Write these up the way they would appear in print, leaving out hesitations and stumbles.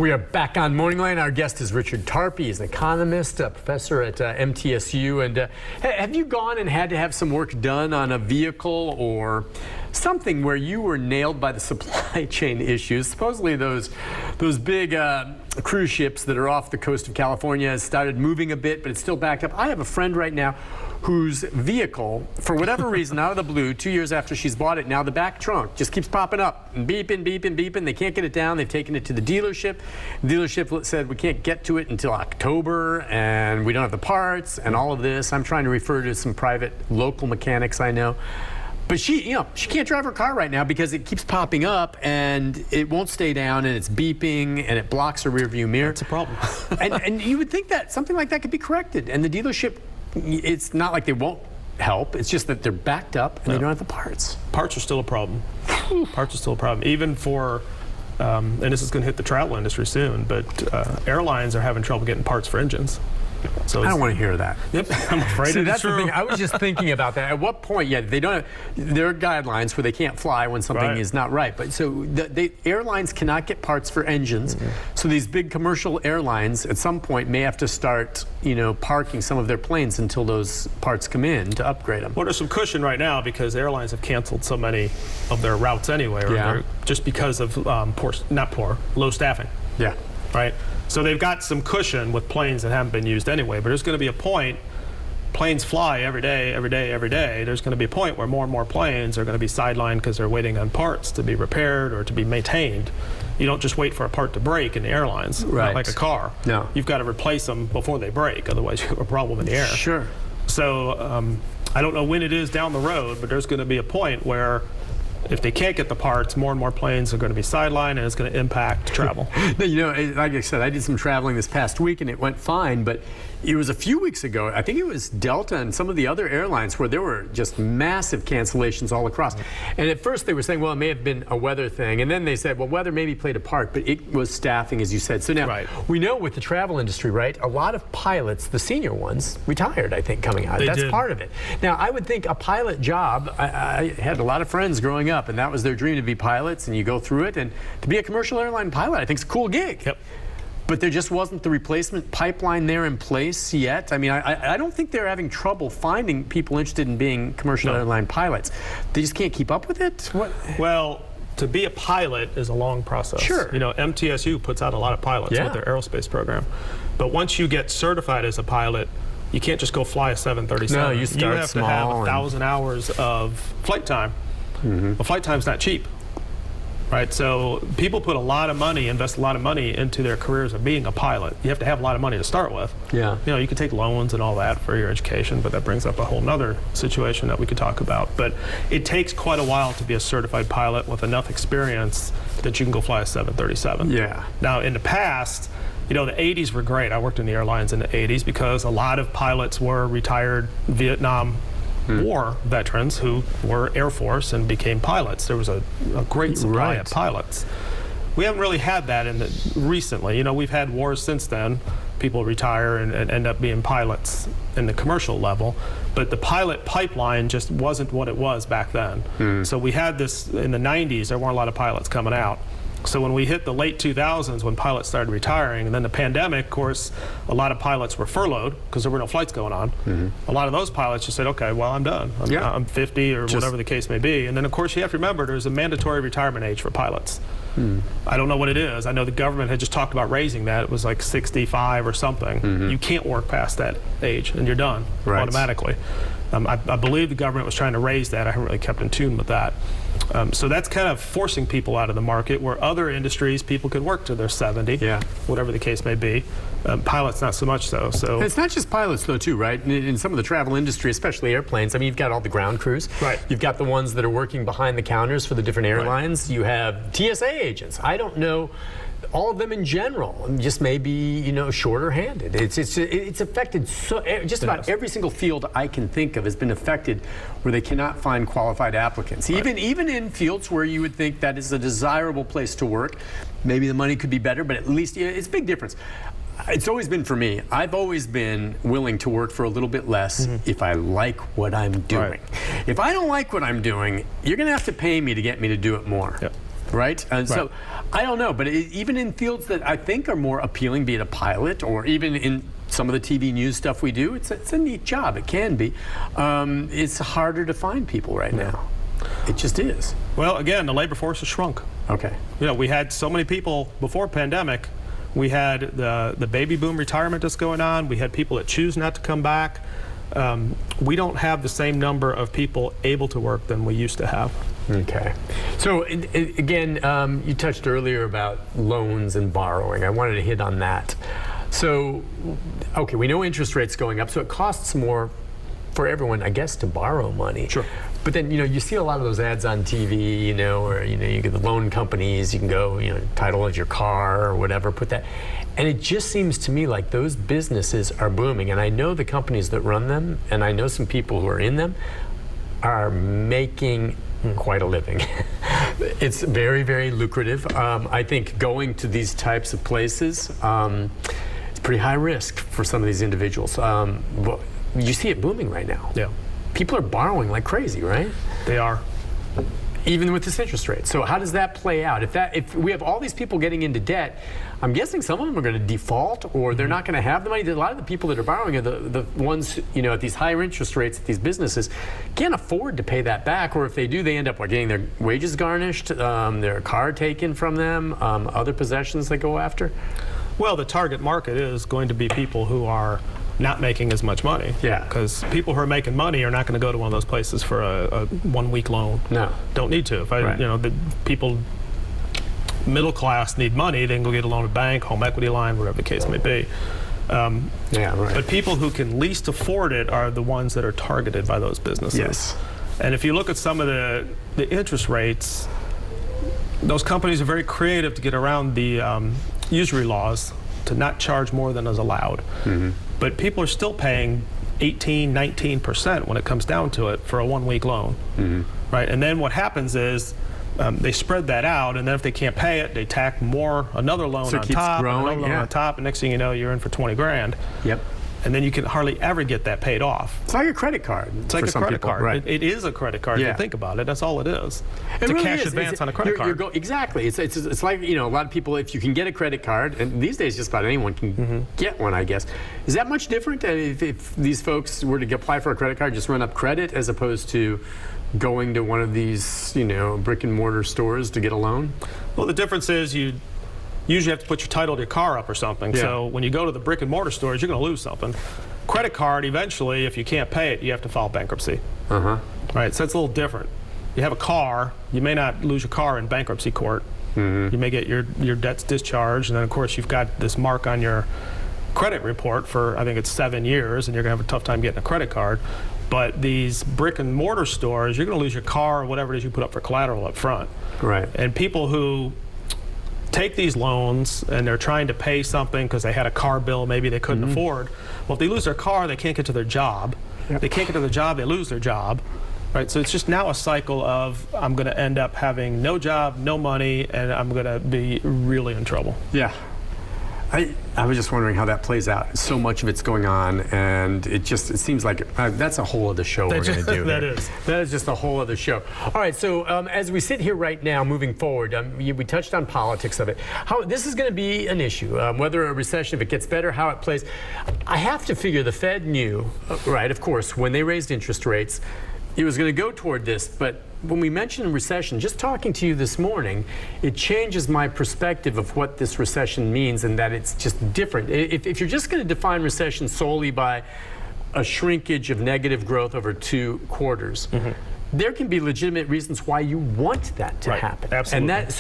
We are back on Morning Line. Our guest is Richard Tarpey. He's an economist, a professor at MTSU. And have you gone and had to have some work done on a vehicle or something where you were nailed by the supply chain issues? Supposedly those big cruise ships that are off the coast of California has started moving a bit, but it's still backed up. I have a friend right now whose vehicle, for whatever reason, out of the blue, 2 years after she's bought it, now the back trunk just keeps popping up and beeping, beeping, beeping. They can't get it down. They've taken it to the dealership. The dealership said we can't get to it until October, and we don't have the parts and all of this. I'm trying to refer to some private local mechanics I know. But she can't drive her car right now because it keeps popping up and it won't stay down and it's beeping and it blocks her rear view mirror. It's a problem. and you would think that something like that could be corrected. And the dealership, it's not like they won't help. It's just that they're backed up and they don't have the parts. Parts are still a problem. Parts are still a problem. Even for, and this is going to hit the travel industry soon, but airlines are having trouble getting parts for engines. So I don't want to hear that. Yep, I'm afraid it's that's true. The thing. I was just thinking about that. At what point, they don't have, there are guidelines where they can't fly when something is not right. But so the airlines cannot get parts for engines. So these big commercial airlines at some point may have to start, parking some of their planes until those parts come in to upgrade them. Well, there's some cushion right now because airlines have canceled so many of their routes anyway, or just because of low staffing. Yeah. Right? So they've got some cushion with planes that haven't been used anyway, but there's going to be a point, planes fly every day, every day, every day. There's going to be a point where more and more planes are going to be sidelined because they're waiting on parts to be repaired or to be maintained. You don't just wait for a part to break in the airlines, not like a car. No. You've got to replace them before they break, otherwise you have a problem in the air. Sure. So I don't know when it is down the road, but there's going to be a point where if they can't get the parts, more and more planes are going to be sidelined, and it's going to impact travel. Like I said, I did some traveling this past week, and it went fine, but it was a few weeks ago. I think it was Delta and some of the other airlines where there were just massive cancellations all across. And at first they were saying, well, it may have been a weather thing. And then they said, well, weather maybe played a part, but it was staffing, as you said. So now we know with the travel industry, right, a lot of pilots, the senior ones, retired, I think, coming out. That's part of it. Now, I would think a pilot job, I had a lot of friends growing up, and that was their dream to be pilots, and you go through it. And to be a commercial airline pilot, I think is a cool gig. Yep. But there just wasn't the replacement pipeline there in place yet. I mean, I don't think they're having trouble finding people interested in being commercial airline pilots. They just can't keep up with it? What? Well, to be a pilot is a long process. Sure. MTSU puts out a lot of pilots with their aerospace program. But once you get certified as a pilot, you can't just go fly a 737. No, you start have small to have 1,000 hours of flight time. Well, flight time's not cheap. Right, so people put a lot of money, invest a lot of money into their careers of being a pilot. You have to have a lot of money to start with. Yeah. You can take loans and all that for your education, but that brings up a whole nother situation that we could talk about. But it takes quite a while to be a certified pilot with enough experience that you can go fly a 737. Yeah. Now, in the past, the 80s were great. I worked in the airlines in the 80s because a lot of pilots were retired Vietnam War veterans who were Air Force and became pilots. There was a great supply of pilots. We haven't really had that recently. We've had wars since then. People retire and end up being pilots in the commercial level, but the pilot pipeline just wasn't what it was back then. So we had this in the 90s. There weren't a lot of pilots coming out. So when we hit the late 2000s, when pilots started retiring, and then the pandemic, of course, a lot of pilots were furloughed because there were no flights going on. A lot of those pilots just said, okay, well, I'm done. I'm 50 or whatever the case may be. And then, of course, you have to remember there's a mandatory retirement age for pilots. I don't know what it is. I know the government had just talked about raising that. It was like 65 or something. You can't work past that age, and you're done automatically. I believe the government was trying to raise that. I haven't really kept in tune with that. So that's kind of forcing people out of the market, where other industries, people could work to their 70, whatever the case may be. Pilots, not so much so. And it's not just pilots, though, too, right? In some of the travel industry, especially airplanes, I mean, you've got all the ground crews. You've got the ones that are working behind the counters for the different airlines. You have TSA agents. I don't know all of them in general, just maybe, shorter-handed. It's affected just about every single field I can think of has been affected where they cannot find qualified applicants. Even in fields where you would think that is a desirable place to work, maybe the money could be better, but at least it's a big difference. It's always been for me. I've always been willing to work for a little bit less if I like what I'm doing. If I don't like what I'm doing, you're going to have to pay me to get me to do it more. right? And so I don't know, but even in fields that I think are more appealing, be it a pilot or even in some of the TV news stuff we do, it's a neat job. It can be. It's harder to find people right now. It just is. Well, again, the labor force has shrunk. Okay. You know, we had so many people before pandemic. We had the baby boom retirement that's going on. We had people that choose not to come back. We don't have the same number of people able to work than we used to have. Okay. So again, you touched earlier about loans and borrowing. I wanted to hit on that. So, okay, we know interest rates going up, so it costs more for everyone, I guess, to borrow money. Sure. But then, you see a lot of those ads on TV, or, you get the loan companies, you can go, title of your car or whatever, put that. And it just seems to me like those businesses are booming. And I know the companies that run them, and I know some people who are in them, are making quite a living. It's very, very lucrative. I think going to these types of places, it's pretty high risk for some of these individuals. But you see it booming right now. Yeah. People are borrowing like crazy, right? They are. Even with this interest rate. So how does that play out? If we have all these people getting into debt, I'm guessing some of them are going to default, or they're not going to have the money. A lot of the people that are borrowing are the ones, at these higher interest rates at these businesses can't afford to pay that back, or if they do, they end up getting their wages garnished, their car taken from them, other possessions they go after. Well, the target market is going to be people who are not making as much money. Yeah. Because people who are making money are not going to go to one of those places for a 1 week loan. No. Don't need to. If the people middle class need money, they can go get a loan at bank, home equity line, whatever the case may be. But people who can least afford it are the ones that are targeted by those businesses. Yes. And if you look at some of the interest rates, those companies are very creative to get around the usury laws to not charge more than is allowed. But people are still paying 18, 19% when it comes down to it for a 1 week loan. Right? And then what happens is they spread that out, and then if they can't pay it, they tack another loan so on it keeps top, growing, another loan on top, and next thing you know, you're in for 20 grand. Yep. And then you can hardly ever get that paid off. It's like a credit card. It's like a credit card. Right. It is a credit card. If you think about it, that's all it is. It's a really cash advance on a credit card. Exactly. It's like, a lot of people, if you can get a credit card, and these days just about anyone can get one, I guess. Is that much different if these folks were to apply for a credit card, just run up credit, as opposed to going to one of these, brick and mortar stores to get a loan? Well, the difference is you usually have to put your title to your car up or something. Yeah. So when you go to the brick and mortar stores, you're going to lose something. Credit card, eventually, if you can't pay it, you have to file bankruptcy. Right, so it's a little different. You have a car, you may not lose your car in bankruptcy court. You may get your debts discharged, and then of course you've got this mark on your credit report for, I think it's 7 years, and you're going to have a tough time getting a credit card. But these brick and mortar stores, you're going to lose your car or whatever it is you put up for collateral up front. Right. And people who take these loans and they're trying to pay something because they had a car bill maybe they couldn't afford. Well, if they lose their car, they can't get to their job. They can't get to their job, they lose their job. Right? So it's just now a cycle of, I'm going to end up having no job, no money, and I'm going to be really in trouble. Yeah. I was just wondering how that plays out. So much of it's going on, and it seems like that's a whole other show we're going to do. That is. That is just a whole other show. All right, so as we sit here right now, moving forward, we touched on politics of it. How this is going to be an issue, whether a recession, if it gets better, how it plays. I have to figure the Fed knew, right, of course, when they raised interest rates, it was going to go toward this, but when we mentioned recession, just talking to you this morning, it changes my perspective of what this recession means, and that it's just different. If you're just going to define recession solely by a shrinkage of negative growth over 2 quarters, there can be legitimate reasons why you want that to happen. Absolutely. And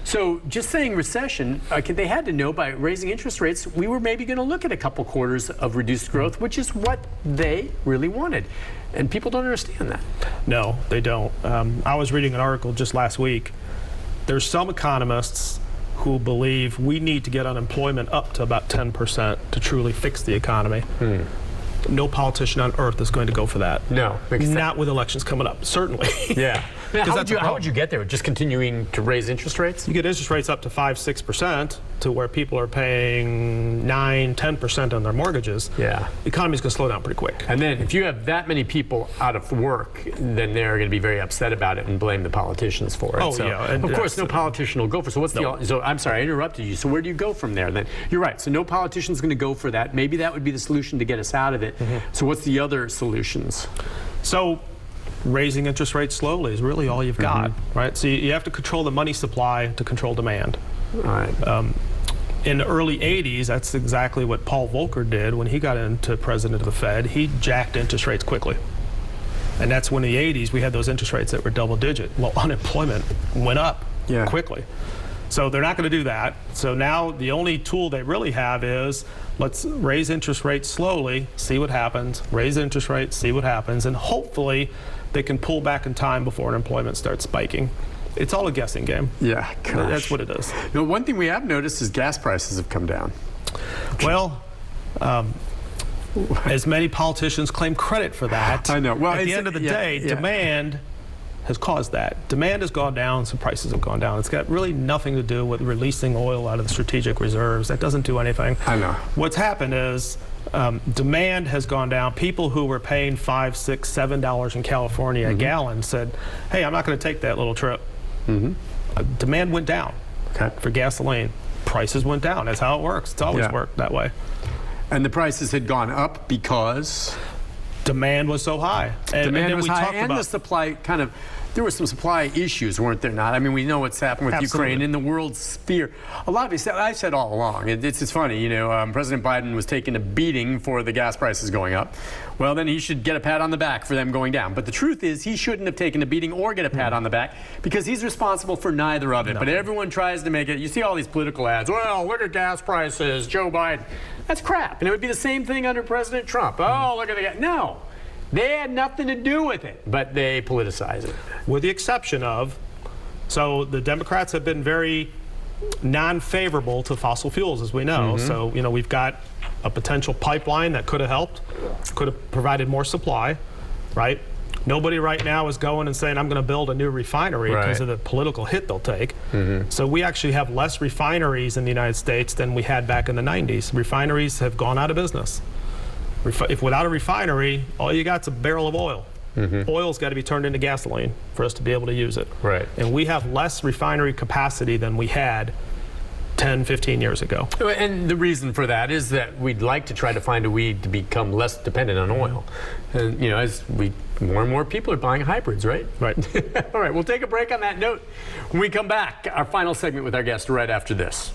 so just saying recession, they had to know by raising interest rates, we were maybe going to look at a couple quarters of reduced growth, which is what they really wanted. And people don't understand that. No, they don't. I was reading an article just last week. There's some economists who believe we need to get unemployment up to about 10% to truly fix the economy. No politician on earth is going to go for that. No. Not with elections coming up, certainly. Yeah. Now, how would you get there? Just continuing to raise interest rates? You get interest rates up to 5-6% to where people are paying 9-10% on their mortgages. Yeah. The economy's going to slow down pretty quick. And then if you have that many people out of work, then they're going to be very upset about it and blame the politicians for it. Oh, so, yeah. And of course, no politician will go for. So what's No. the? So I'm sorry, I interrupted you. So where do you go from there? Then you're right. So no politician's going to go for that. Maybe that would be the solution to get us out of it. So what's the other solutions? So raising interest rates slowly is really all you've got, right? So you have to control the money supply to control demand. All right. In the early 80s, that's exactly what Paul Volcker did when he got into president of the Fed. He jacked interest rates quickly. And that's when in the 80s we had those interest rates that were double digit. Well, unemployment went up quickly. So they're not going to do that. So now the only tool they really have is let's raise interest rates slowly, see what happens, raise interest rates, see what happens, and hopefully they can pull back in time before unemployment starts spiking. It's all a guessing game. Yeah, gosh. That's what it is. You know, one thing we have noticed is gas prices have come down. Well, as many politicians claim credit for that, I know. Well, at the end of the day, demand has caused that. Demand has gone down, so prices have gone down. It's got really nothing to do with releasing oil out of the strategic reserves. That doesn't do anything. I know. What's happened is demand has gone down. People who were paying $5, $6, $7 in California a gallon said, hey, I'm not going to take that little trip. Demand went down for gasoline. Prices went down. That's how it works. It's always worked that way. And the prices had gone up because demand was so high. Demand was high, and the supply there were some supply issues, weren't there not? I mean, we know what's happened with Ukraine in the world sphere. A lot of it, I said all along, it's funny, you know, President Biden was taking a beating for the gas prices going up. Well, then he should get a pat on the back for them going down. But the truth is, he shouldn't have taken a beating or get a pat on the back because he's responsible for neither of it. But everyone tries to make it, you see all these political ads, well, look at gas prices, Joe Biden. That's crap. And it would be the same thing under President Trump. Oh, look at the gas. No. They had nothing to do with it, but they politicize it. With the exception of, so the Democrats have been very non-favorable to fossil fuels, as we know. So, you know, we've got a potential pipeline that could have helped, could have provided more supply, right? Nobody right now is going and saying, I'm going to build a new refinery because of the political hit they'll take. So we actually have less refineries in the United States than we had back in the 90s. Refineries have gone out of business. If without a refinery, all you got's a barrel of oil. Oil's got to be turned into gasoline for us to be able to use it. Right. And we have less refinery capacity than we had 10, 15 years ago. And the reason for that is that we'd like to try to find a way to become less dependent on oil. And, you know, as more and more people are buying hybrids, right? Right. All right, we'll take a break on that note. When we come back, our final segment with our guest right after this.